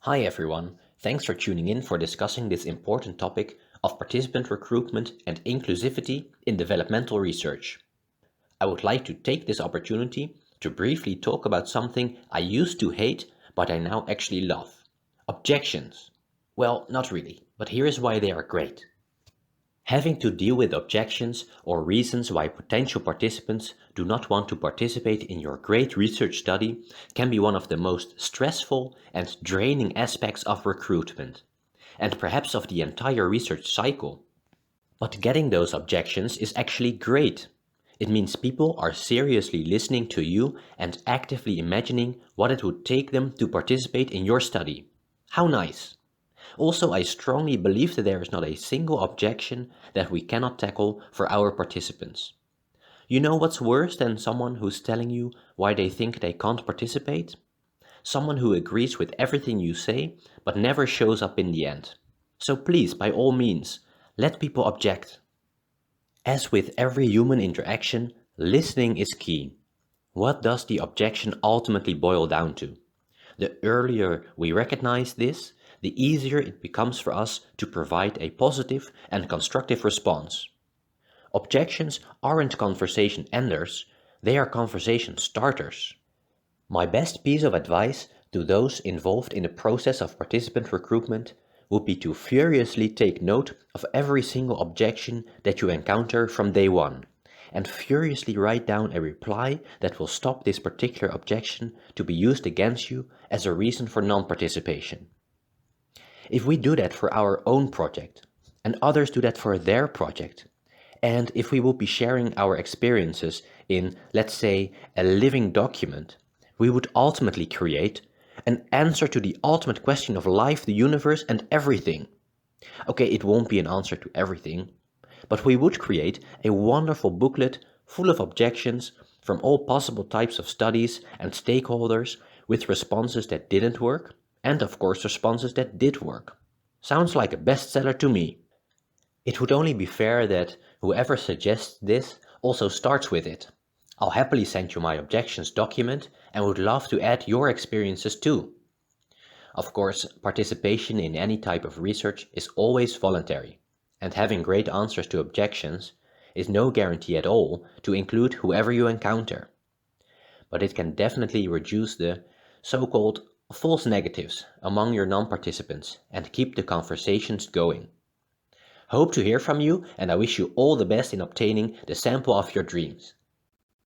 Hi everyone, thanks for tuning in for discussing this important topic of participant recruitment and inclusivity in developmental research. I would like to take this opportunity to briefly talk about something I used to hate but I now actually love. Objections. Well, not really, but here is why they are great. Having to deal with objections or reasons why potential participants do not want to participate in your great research study can be one of the most stressful and draining aspects of recruitment, and perhaps of the entire research cycle. But getting those objections is actually great. It means people are seriously listening to you and actively imagining what it would take them to participate in your study. How nice! Also, I strongly believe that there is not a single objection that we cannot tackle for our participants. You know what's worse than someone who's telling you why they think they can't participate? Someone who agrees with everything you say, but never shows up in the end. So please, by all means, let people object. As with every human interaction, listening is key. What does the objection ultimately boil down to? The earlier we recognize this, the easier it becomes for us to provide a positive and constructive response. Objections aren't conversation enders, they are conversation starters. My best piece of advice to those involved in the process of participant recruitment would be to furiously take note of every single objection that you encounter from day one, and furiously write down a reply that will stop this particular objection to be used against you as a reason for non-participation. If we do that for our own project, and others do that for their project, and if we will be sharing our experiences in, let's say, a living document, we would ultimately create an answer to the ultimate question of life, the universe, and everything. Okay, it won't be an answer to everything, but we would create a wonderful booklet full of objections from all possible types of studies and stakeholders with responses that didn't work, and of course responses that did work. Sounds like a bestseller to me. It would only be fair that whoever suggests this also starts with it. I'll happily send you my objections document and would love to add your experiences too. Of course, participation in any type of research is always voluntary, and having great answers to objections is no guarantee at all to include whoever you encounter. But it can definitely reduce the so-called false negatives among your non-participants and keep the conversations going. Hope to hear from you, and I wish you all the best in obtaining the sample of your dreams.